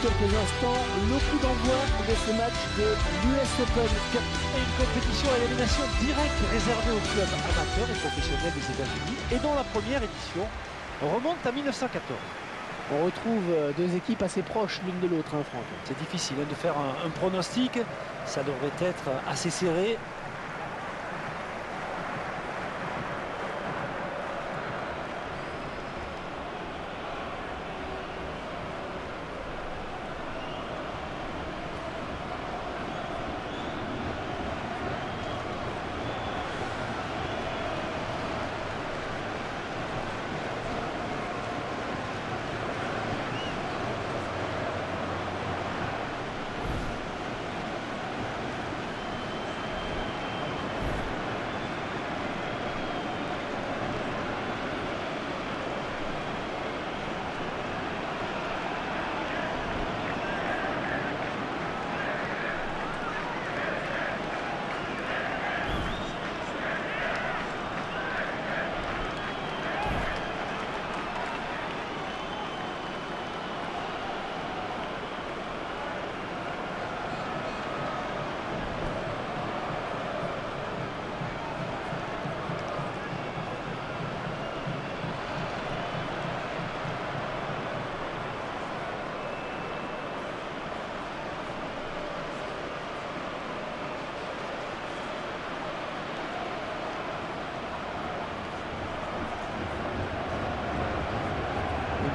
quelques instants le coup d'envoi de ce match de l'US Open Cup. Et une compétition à élimination directe réservée aux clubs amateurs et professionnels des États-Unis et dont la première édition remonte à 1914. On retrouve deux équipes assez proches l'une de l'autre, hein, Franck. C'est difficile de faire un pronostic, ça devrait être assez serré.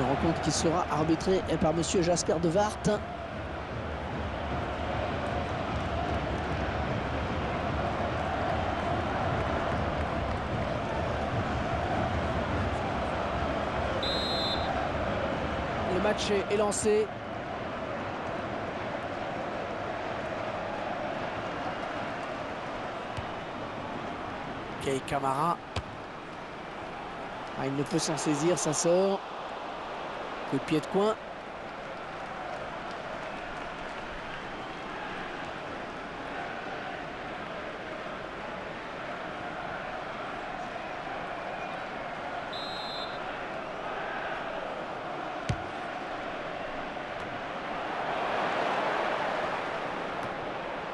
Une rencontre qui sera arbitrée par monsieur Jasper De Waart. Le match est lancé. Kei Kamara. Ah, il ne peut s'en saisir, ça sort. Coup de pied de coin.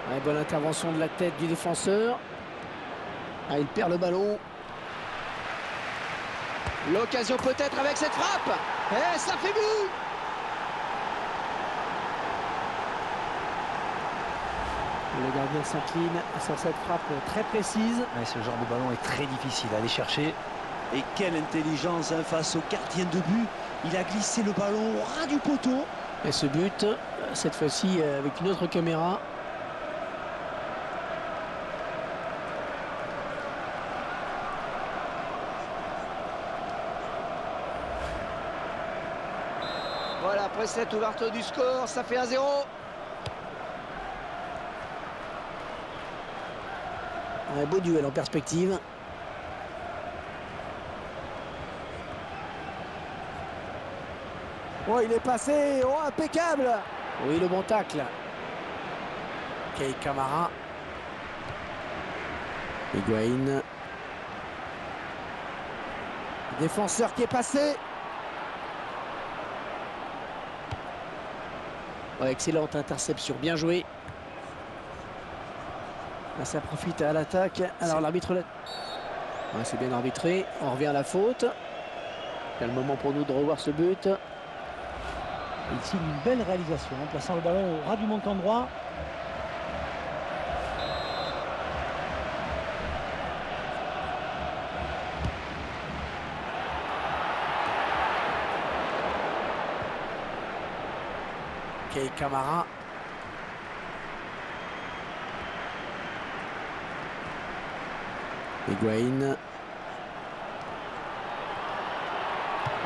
Ouais, bonne intervention de la tête du défenseur. Ah, il perd le ballon. L'occasion peut-être avec cette frappe. Et ça fait but. Le gardien s'incline sur cette frappe très précise. Ouais, ce genre de ballon est très difficile à aller chercher. Et quelle intelligence face au gardien de but. Il a glissé le ballon au ras du poteau. Et ce but, cette fois-ci avec une autre caméra. Voilà, après cette ouverture du score, ça fait 1-0. Un beau duel en perspective. Oh, il est passé. Oh, impeccable. Oui, le bon tacle. Kei Kamara. Higuaín. Défenseur qui est passé. Ouais, excellente interception, bien joué. Là, ça profite à l'attaque. Alors l'arbitre... Ouais, c'est bien arbitré. On revient à la faute. C'est le moment pour nous de revoir ce but. Il signe une belle réalisation en plaçant le ballon au ras du montant droit. Kei Kamara. Higuaín.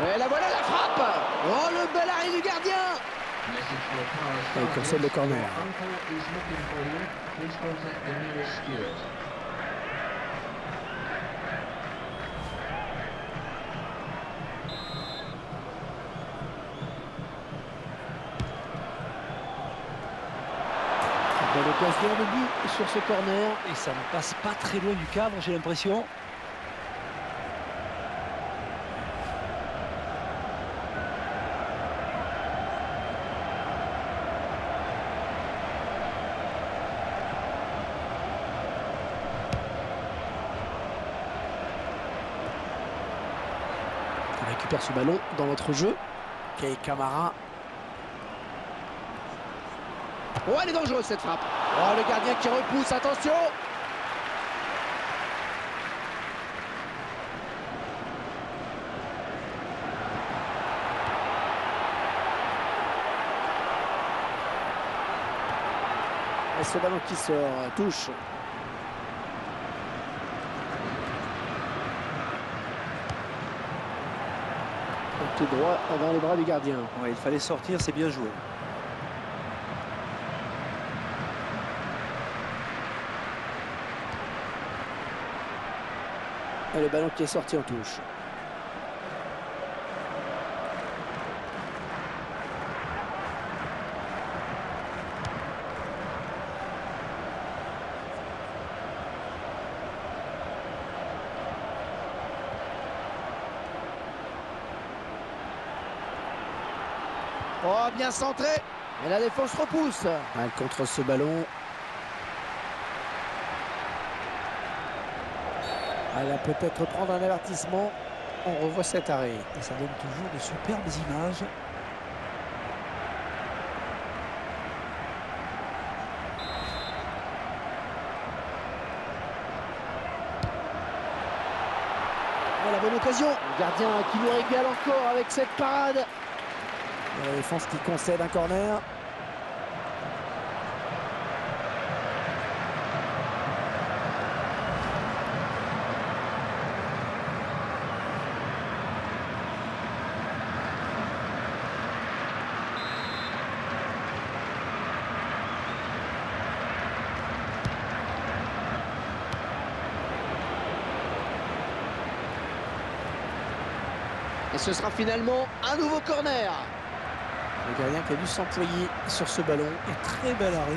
Et la voilà la frappe. Oh, le bel arrêt du gardien. Il concède le corner. Belle occasion de but sur ce corner. Et ça ne passe pas très loin du cadre, j'ai l'impression. récupère ce ballon dans notre jeu. Kei Kamara. Oh, elle est dangereuse cette frappe. Oh, le gardien qui repousse, attention. Et ce ballon qui sort, touche. Tout droit dans les bras du gardien. Ouais, il fallait sortir, c'est bien joué. Et le ballon qui est sorti en touche. Oh, bien centré. Et la défense repousse. Elle contre ce ballon. Elle va peut-être prendre un avertissement. On revoit cet arrêt. Et ça donne toujours de superbes images. Oh, la bonne occasion. Le gardien qui nous régale encore avec cette parade. Et la défense qui concède un corner. Et ce sera finalement un nouveau corner. Le gardien qui a dû s'employer sur ce ballon. Et très bel arrêt.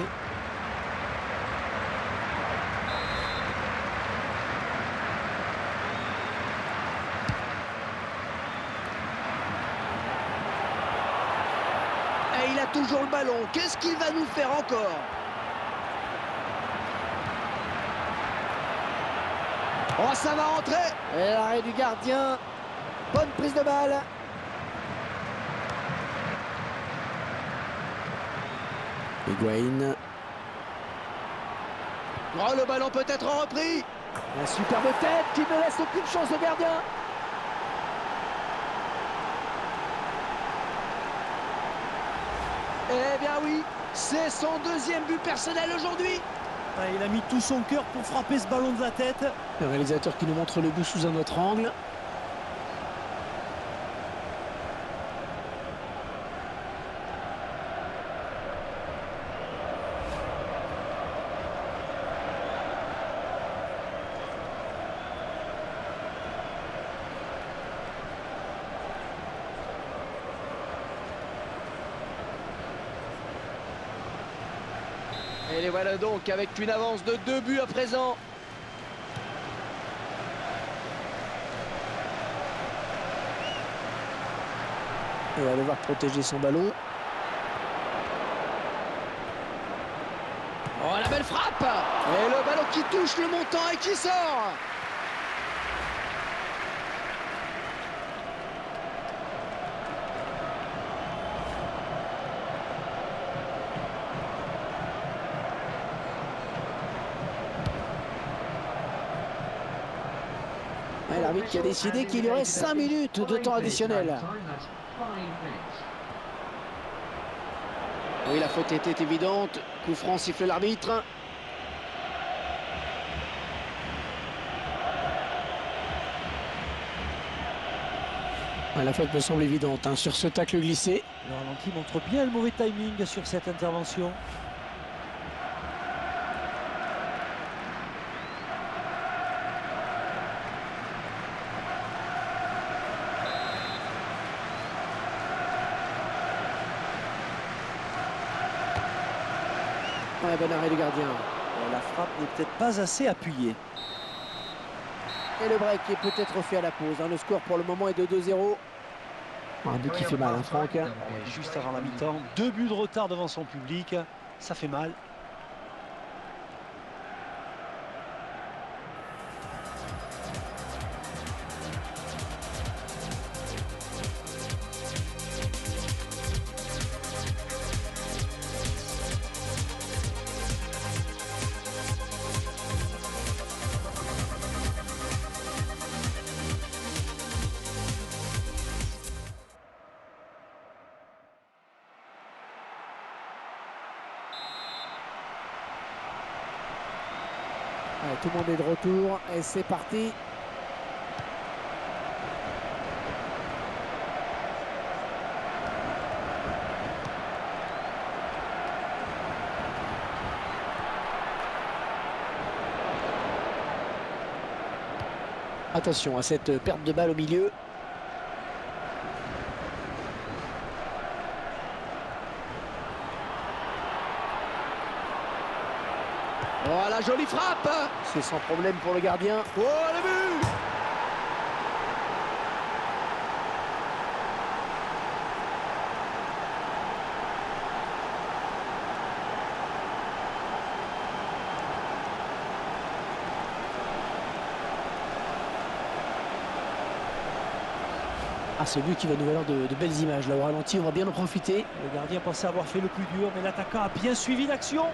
Et il a toujours le ballon. Qu'est-ce qu'il va nous faire encore? Oh, ça va rentrer. Et l'arrêt du gardien. Bonne prise de balle. Higuaín. Oh, le ballon peut être repris. La superbe tête qui ne laisse aucune chance au gardien. Eh bien oui, c'est son deuxième but personnel aujourd'hui. Il a mis tout son cœur pour frapper ce ballon de la tête. Le réalisateur qui nous montre le but sous un autre angle. Et les voilà donc avec une avance de 2 buts à présent. Et il va devoir protéger son ballon. Oh, la belle frappe. Et le ballon qui touche le montant et qui sort. Et l'arbitre qui a décidé qu'il y aurait 5 minutes de temps additionnel. Oui, la faute était évidente. Coup franc, siffle l'arbitre. La faute me semble évidente hein, sur ce tacle glissé. Le ralenti montre bien le mauvais timing sur cette intervention. Ouais, bon arrêt du gardien. La frappe n'est peut-être pas assez appuyée. Et le break est peut-être fait à la pause. Hein. Le score pour le moment est de 2-0. Un but qui fait mal, hein, Franck. Ouais, juste avant la mi-temps, 2 buts de retard devant son public. Ça fait mal. Allez, tout le monde est de retour et c'est parti. Attention à cette perte de balle au milieu. Oh, la jolie frappe! C'est sans problème pour le gardien. Oh, le but! Ah, ce but qui va nous valoir de belles images. Là, au ralenti, on va bien en profiter. Le gardien pensait avoir fait le plus dur, mais l'attaquant a bien suivi l'action.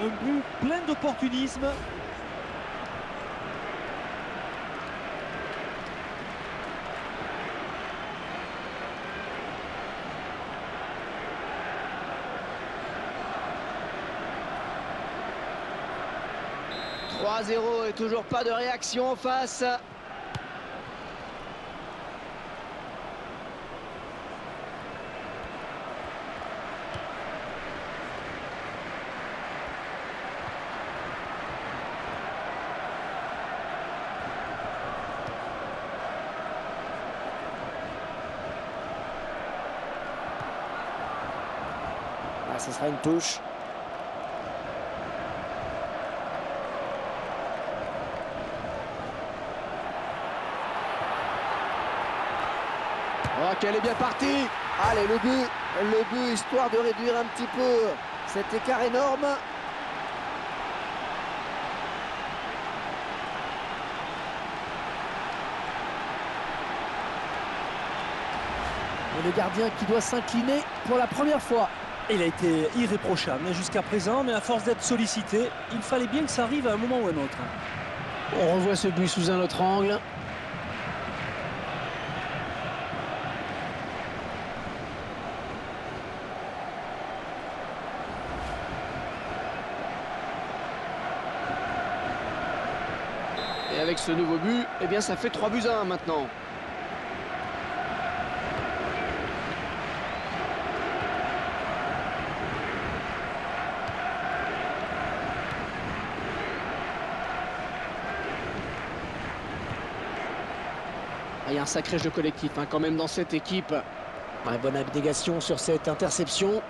Un but plein d'opportunisme. « 3-0 et toujours pas de réaction en face. » Ah, ce sera une touche. Oh, qu'elle est bien partie! Allez, le but, histoire de réduire un petit peu cet écart énorme. Et le gardien qui doit s'incliner pour la première fois. Il a été irréprochable jusqu'à présent, mais à force d'être sollicité, il fallait bien que ça arrive à un moment ou à un autre. On revoit ce but sous un autre angle. Et avec ce nouveau but, eh bien ça fait 3-1 maintenant. Il y a un sacré jeu collectif hein, quand même dans cette équipe. Ouais, bonne abnégation sur cette interception.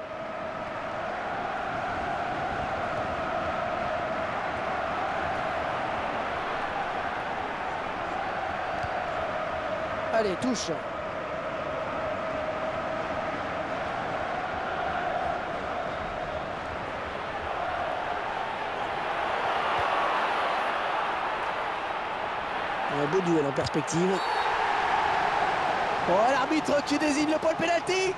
Allez, touche. Un beau duel en perspective. Oh, l'arbitre qui désigne le point de pénalty.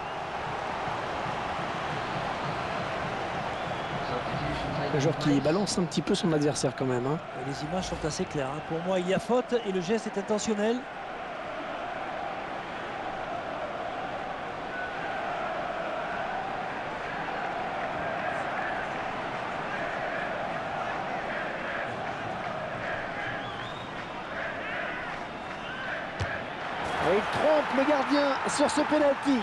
Le joueur qui balance un petit peu son adversaire quand même. Hein. Les images sont assez claires. Pour moi, il y a faute et le geste est intentionnel. Et il trompe le gardien sur ce pénalty.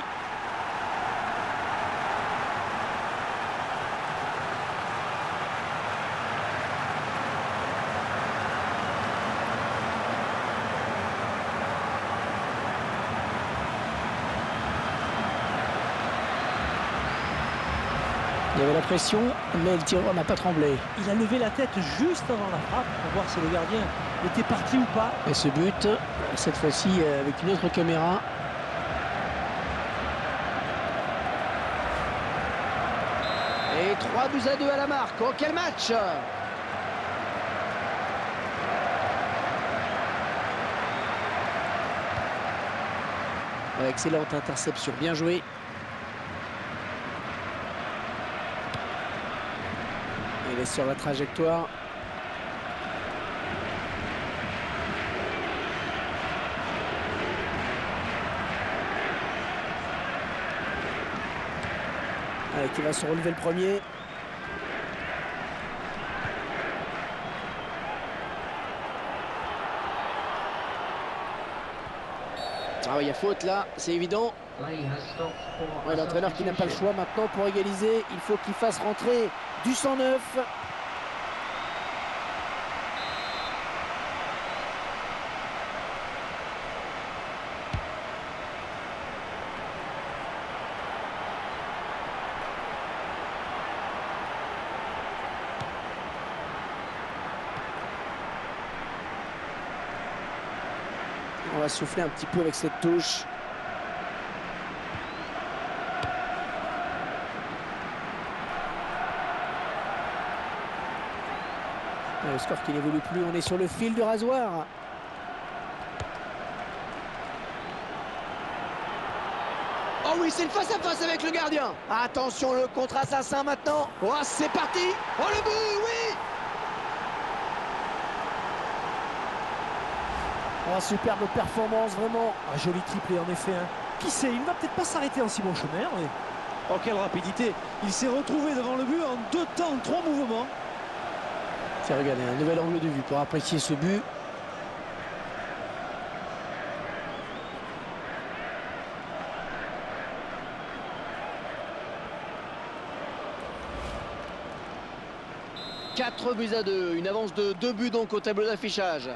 Il y avait la pression, mais le tireur n'a pas tremblé. Il a levé la tête juste avant la frappe pour voir si le gardien était parti ou pas. Et ce but, cette fois-ci avec une autre caméra. Et 3-2 à la marque. Oh, quel match! Excellente interception, bien joué. Il est sur la trajectoire. Allez, qui va se relever le premier. Ah oui, il y a faute là, c'est évident. Ouais, l'entraîneur qui n'a pas le choix maintenant pour égaliser. Il faut qu'il fasse rentrer du 109. On va souffler un petit peu avec cette touche. Le score qui n'évolue plus, on est sur le fil du rasoir. Oh oui, c'est le face-à-face avec le gardien. Attention, le contre-assassin maintenant. Oh, c'est parti. Oh, le but, oui. Oh, superbe performance, vraiment. Un joli triplé en effet. Hein. Qui sait, il ne va peut-être pas s'arrêter en si bon chemin. Mais... Oh, quelle rapidité. Il s'est retrouvé devant le but en 2 temps, 3 mouvements. Tiens, regardez, un nouvel angle de vue pour apprécier ce but. « 4-2, une avance de 2 buts donc au tableau d'affichage.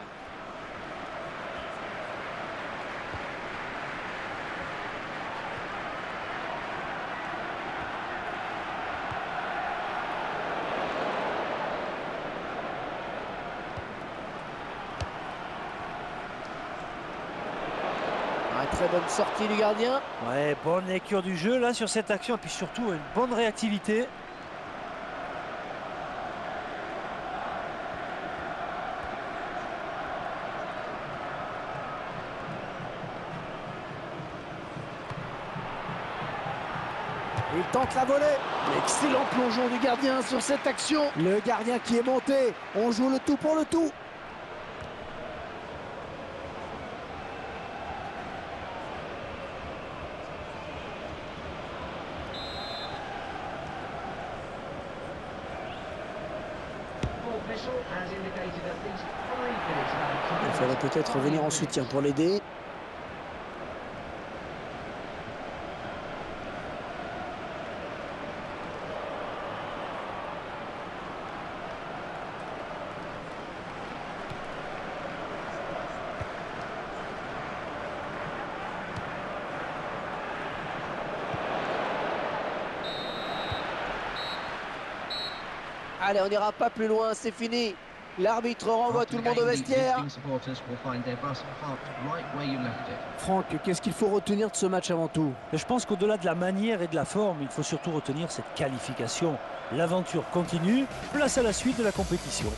Très bonne sortie du gardien. Ouais, bonne lecture du jeu là sur cette action et puis surtout une bonne réactivité. Il tente la volée. Excellent plongeon du gardien sur cette action. Le gardien qui est monté. On joue le tout pour le tout. Il faudrait peut-être revenir en soutien pour l'aider. Allez, on n'ira pas plus loin, c'est fini. L'arbitre renvoie tout le monde au vestiaire. Franck, qu'est-ce qu'il faut retenir de ce match avant tout? Je pense qu'au-delà de la manière et de la forme, il faut surtout retenir cette qualification. L'aventure continue, place à la suite de la compétition.